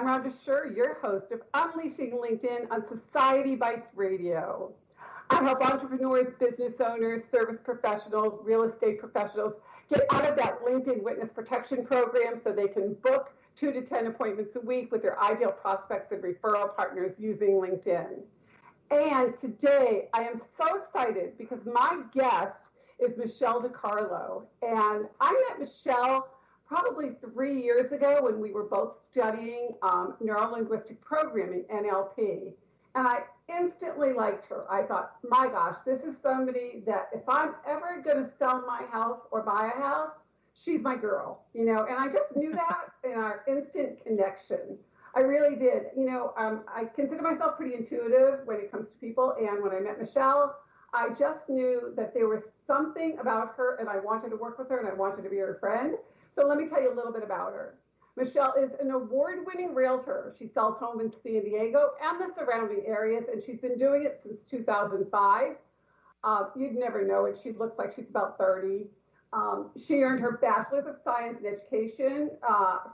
Rhonda Schur, your host of Unleashing LinkedIn on Society Bites Radio. I help entrepreneurs, business owners, service professionals, real estate professionals get out of that LinkedIn Witness Protection Program so they can book 2 to 10 appointments a week with their ideal prospects and referral partners using LinkedIn. And today I am so excited because my guest is Michelle DiCarlo. And I met Michelle probably 3 years ago when we were both studying neuro-linguistic programming, NLP. And I instantly liked her. I thought, my gosh, this is somebody that if I'm ever going to sell my house or buy a house, she's my girl, you know, and I just knew that in our instant connection. I really did. You know, I consider myself pretty intuitive when it comes to people. And when I met Michelle, I just knew that there was something about her and I wanted to work with her and I wanted to be her friend. So let me tell you a little bit about her. Michelle is an award-winning realtor. She sells homes in San Diego and the surrounding areas, and she's been doing it since 2005. You'd never know it. She looks like she's about 30. She earned her Bachelors of Science in Education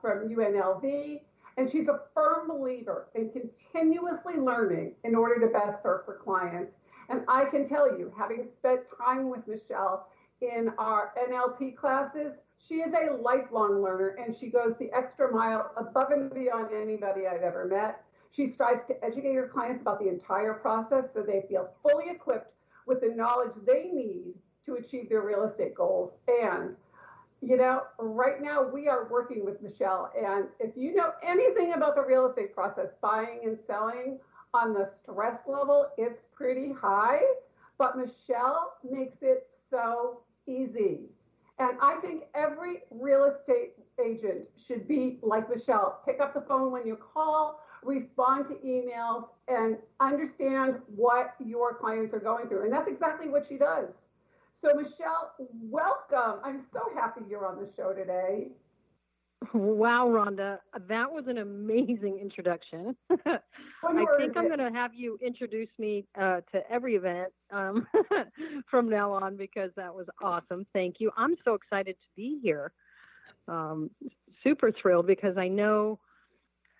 from UNLV, and she's a firm believer in continuously learning in order to best serve her clients. And I can tell you, having spent time with Michelle in our NLP classes, she is a lifelong learner, and she goes the extra mile above and beyond anybody I've ever met. She strives to educate her clients about the entire process so they feel fully equipped with the knowledge they need to achieve their real estate goals. And, you know, right now we are working with Michelle. And if you know anything about the real estate process, buying and selling, on the stress level, it's pretty high. But Michelle makes it so easy. And I think every real estate agent should be like Michelle. Pick up the phone when you call, respond to emails, and understand what your clients are going through. And that's exactly what she does. So Michelle, welcome. I'm so happy you're on the show today. Wow, Rhonda, that was an amazing introduction. I think I'm going to have you introduce me to every event from now on because that was awesome. Thank you. I'm so excited to be here. Super thrilled because I know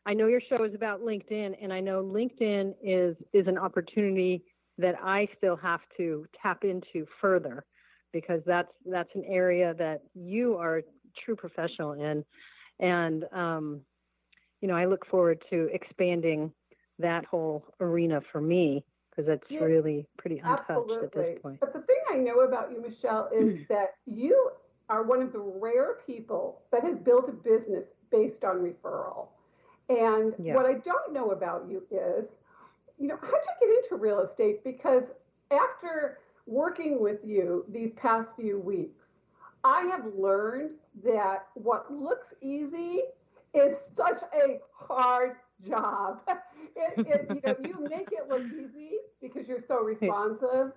your show is about LinkedIn, and I know LinkedIn is an opportunity that I still have to tap into further because that's an area that you are a true professional in. And, you know, I look forward to expanding that whole arena for me because it's really pretty untouched at this point. But the thing I know about you, Michelle, is that you are one of the rare people that has built a business based on referral. And what I don't know about you is, you know, how'd you get into real estate? Because after working with you these past few weeks, I have learned that what looks easy is such a hard job. You know, you make it look easy because you're so responsive.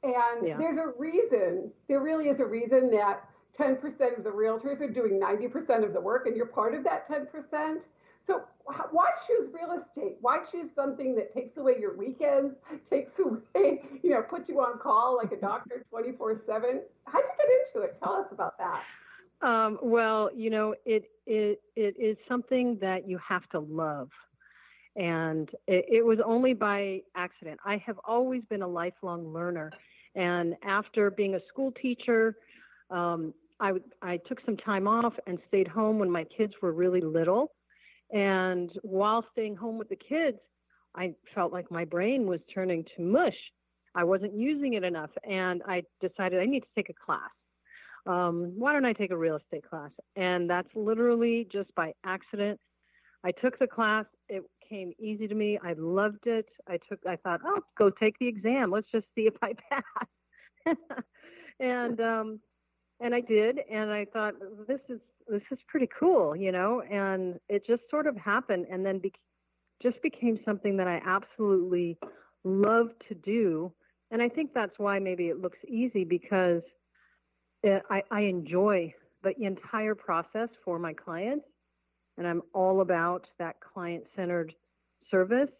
And there's a reason, there really is a reason that 10% of the realtors are doing 90% of the work, and you're part of that 10%. So why choose real estate? Why choose something that takes away your weekends, takes away, you know, puts you on call like a doctor 24/7? How'd you get into it? Tell us about that. Well, you know, it is something that you have to love. And it was only by accident. I have always been a lifelong learner. And after being a school teacher, I took some time off and stayed home when my kids were really little. And while staying home with the kids, I felt like my brain was turning to mush. I wasn't using it enough. And I decided I need to take a class. Why don't I take a real estate class? And that's literally just by accident. I took the class. It came easy to me. I loved it. I thought, oh, go take the exam. Let's just see if I pass. And I did. And I thought, this is pretty cool, you know, and it just sort of happened and then just became something that I absolutely love to do. And I think that's why maybe it looks easy because I enjoy the entire process for my clients, and I'm all about that client-centered service.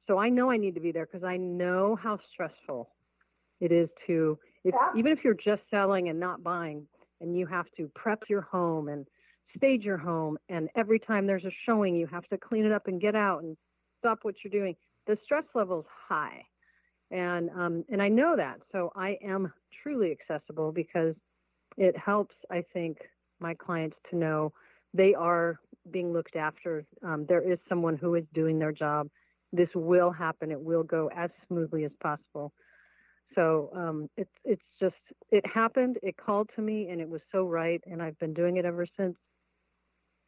So I know I need to be there because I know how stressful it is even if you're just selling and not buying, and you have to prep your home and stage your home, and every time there's a showing, you have to clean it up and get out and stop what you're doing. The stress level's high, and I know that, so I am truly accessible because it helps, I think, my clients to know they are being looked after. There is someone who is doing their job. This will happen. It will go as smoothly as possible. So it's just, it happened, it called to me, and it was so right, and I've been doing it ever since.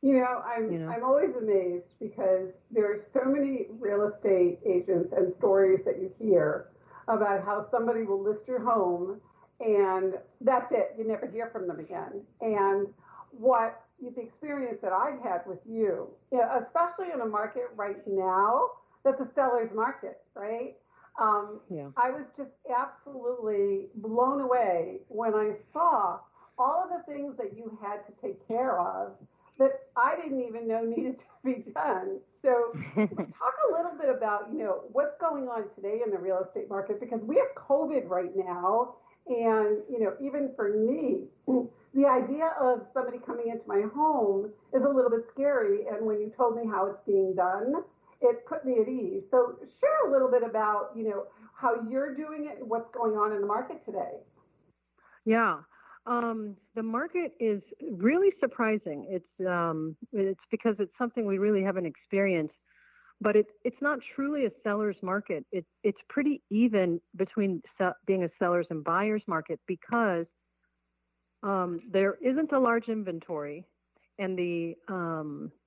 I'm always amazed because there are so many real estate agents and stories that you hear about how somebody will list your home and that's it. You never hear from them again. And the experience that I've had with you, especially in a market right now, that's a seller's market, right? I was just absolutely blown away when I saw all of the things that you had to take care of that I didn't even know needed to be done. So talk a little bit about, what's going on today in the real estate market, because we have COVID right now. And, even for me, the idea of somebody coming into my home is a little bit scary. And when you told me how it's being done, it put me at ease. So share a little bit about, how you're doing it and what's going on in the market today. Yeah. The market is really surprising. It's because it's something we really haven't experienced, but it's not truly a seller's market. It's pretty even between being a seller's and buyer's market because there isn't a large inventory, and the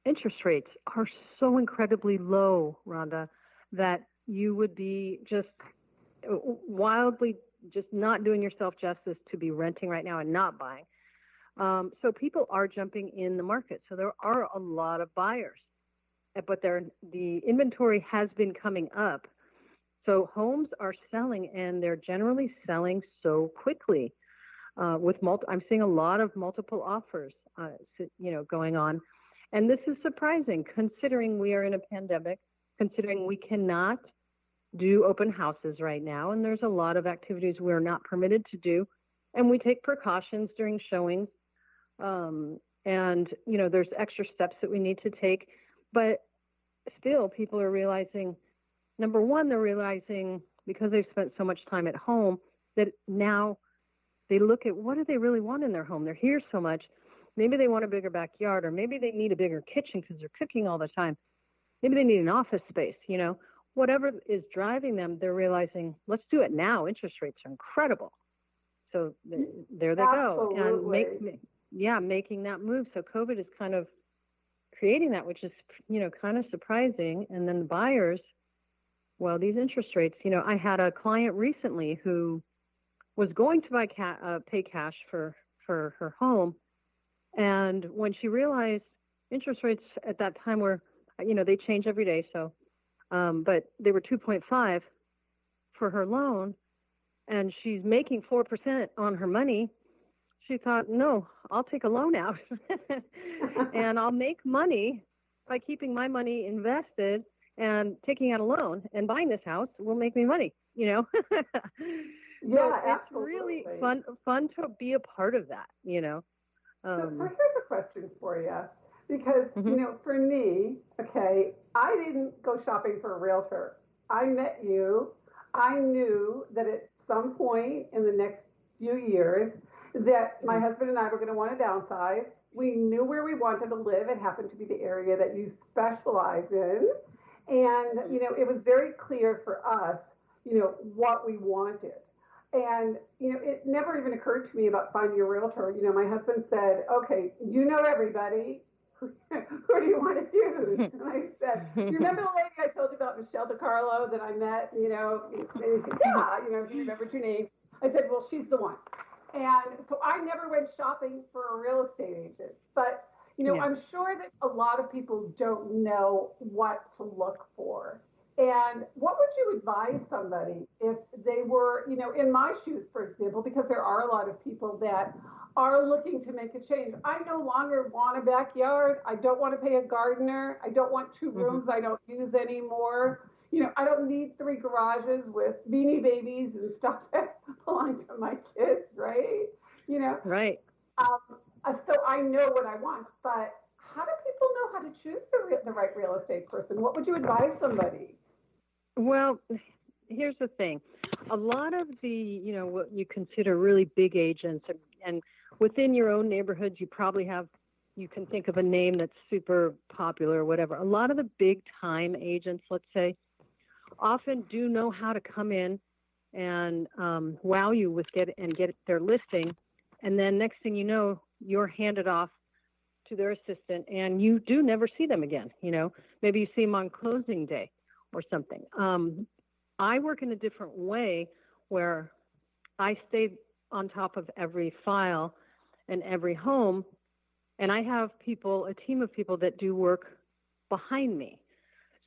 interest rates are so incredibly low, Rhonda, that you would be just wildly just not doing yourself justice to be renting right now and not buying. So people are jumping in the market. So there are a lot of buyers, but the inventory has been coming up. So homes are selling, and they're generally selling so quickly. I'm seeing a lot of multiple offers, going on. And this is surprising considering we are in a pandemic, considering we cannot do open houses right now. And there's a lot of activities we're not permitted to do. And we take precautions during showings. There's extra steps that we need to take. But still, people are realizing, number one, they're realizing because they've spent so much time at home that now they look at what do they really want in their home. They're here so much. Maybe they want a bigger backyard, or maybe they need a bigger kitchen because they're cooking all the time. Maybe they need an office space, whatever is driving them, they're realizing, let's do it now. Interest rates are incredible. So there they Absolutely. go. And making that move. So COVID is kind of creating that, which is, kind of surprising. And then the buyers, well, these interest rates, I had a client recently who was going to pay cash for her home. And when she realized interest rates at that time were, they change every day. So, but they were 2.5 for her loan, and she's making 4% on her money. She thought, no, I'll take a loan out and I'll make money by keeping my money invested and taking out a loan, and buying this house will make me money, Yeah, so it's absolutely. really fun to be a part of that, So here's a question for you, because, for me, okay, I didn't go shopping for a realtor. I met you. I knew that at some point in the next few years that my husband and I were going to want to downsize. We knew where we wanted to live. It happened to be the area that you specialize in. And, it was very clear for us, what we wanted. And, it never even occurred to me about finding a realtor. My husband said, okay, everybody. Who do you want to use? And I said, you remember the lady I told you about, Michelle DiCarlo, that I met, and he said, yeah, he remembered your name. I said, well, she's the one. And so I never went shopping for a real estate agent. But, I'm sure that a lot of people don't know what to look for. And what would you advise somebody if they were, in my shoes, for example, because there are a lot of people that are looking to make a change. I no longer want a backyard. I don't want to pay a gardener. I don't want two rooms I don't use anymore. I don't need 3 garages with beanie babies and stuff that belong to my kids, right? Right. So I know what I want, but how do people know how to choose the right real estate person? What would you advise somebody? Well, here's the thing. A lot of the, what you consider really big agents and within your own neighborhoods, you can think of a name that's super popular or whatever. A lot of the big time agents, let's say, often do know how to come in and wow you with get their listing. And then next thing you know, you're handed off to their assistant and you do never see them again. Maybe you see them on closing day or something. I work in a different way where I stay on top of every file and every home, and I have a team of people that do work behind me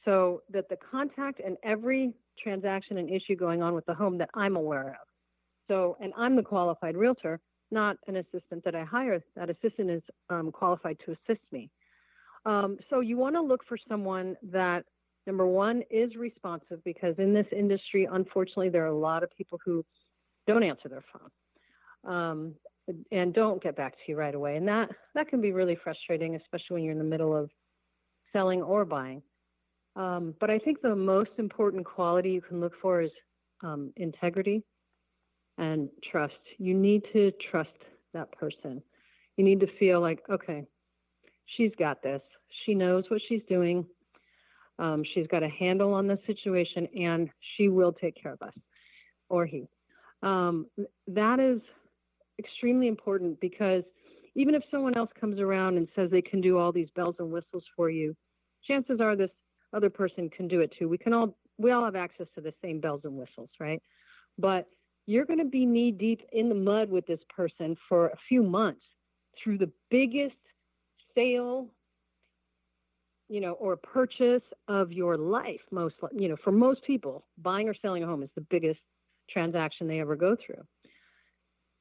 so that the contact and every transaction and issue going on with the home that I'm aware of. So, and I'm the qualified realtor, not an assistant that I hire. That assistant is qualified to assist me. So you want to look for someone that, number one, is responsive, because in this industry, unfortunately, there are a lot of people who don't answer their phone and don't get back to you right away. And that can be really frustrating, especially when you're in the middle of selling or buying. But I think the most important quality you can look for is integrity and trust. You need to trust that person. You need to feel like, okay, she's got this. She knows what she's doing. She's got a handle on the situation, and she will take care of us, or he. That is extremely important, because even if someone else comes around and says they can do all these bells and whistles for you, chances are this other person can do it too. We all have access to the same bells and whistles, right? But you're going to be knee deep in the mud with this person for a few months through the biggest sale, or purchase of your life. For most people, buying or selling a home is the biggest transaction they ever go through.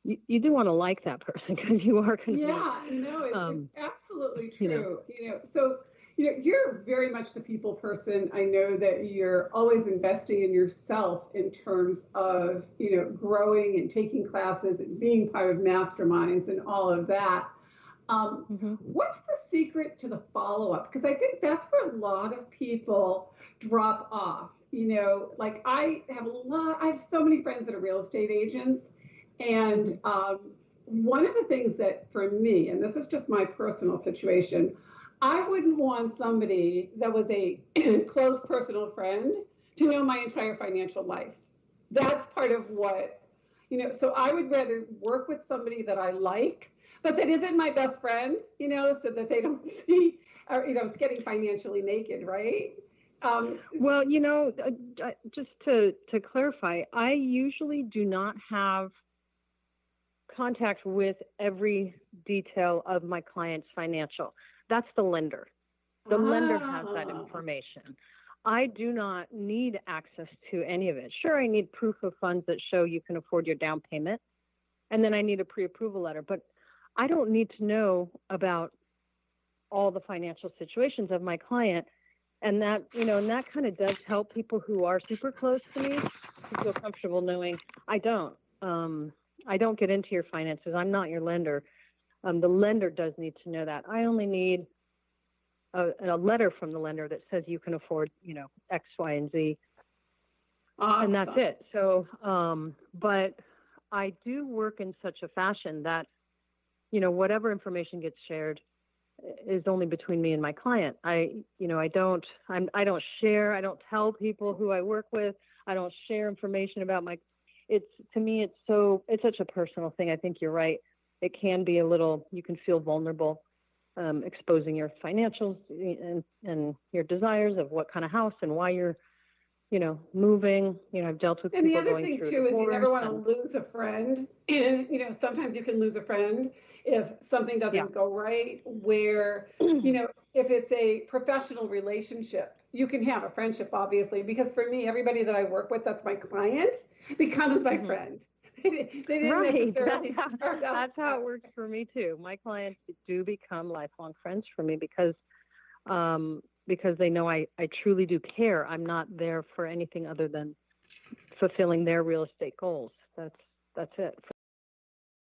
You do want to like that person, because you are going to. Yeah, no, it's absolutely true. So you're very much the people person. I know that you're always investing in yourself in terms of growing and taking classes and being part of masterminds and all of that. What's the secret to the follow-up? Because I think that's where a lot of people drop off. Like I have so many friends that are real estate agents. And one of the things that for me, and this is just my personal situation, I wouldn't want somebody that was a close personal friend to know my entire financial life. That's part of what, so I would rather work with somebody that I like, but that isn't my best friend, so that they don't see, or, it's getting financially naked, right? Well, just to clarify, I usually do not have contact with every detail of my client's financial. That's the lender. The lender has that information. I do not need access to any of it. Sure, I need proof of funds that show you can afford your down payment, and then I need a pre-approval letter, but I don't need to know about all the financial situations of my client. And that, and that kind of does help people who are super close to me to feel comfortable knowing I don't get into your finances. I'm not your lender. The lender does need to know that. I only need a letter from the lender that says you can afford, X, Y, and Z. Awesome. And that's it. So, but I do work in such a fashion that, whatever information gets shared is only between me and my client. I don't share, I don't tell people who I work with. I don't share information about to me, it's such a personal thing. I think you're right. It can be you can feel vulnerable, exposing your financials and your desires of what kind of house and why you're, moving. I've dealt with people going through. And the other thing too is you never want to lose a friend. And, sometimes you can lose a friend if something doesn't go right, where, if it's a professional relationship, you can have a friendship, obviously, because for me, everybody that I work with, that's my client, becomes my friend. They didn't necessarily start out. That's how it works for me too. My clients do become lifelong friends for me because they know I truly do care. I'm not there for anything other than fulfilling their real estate goals. That's it.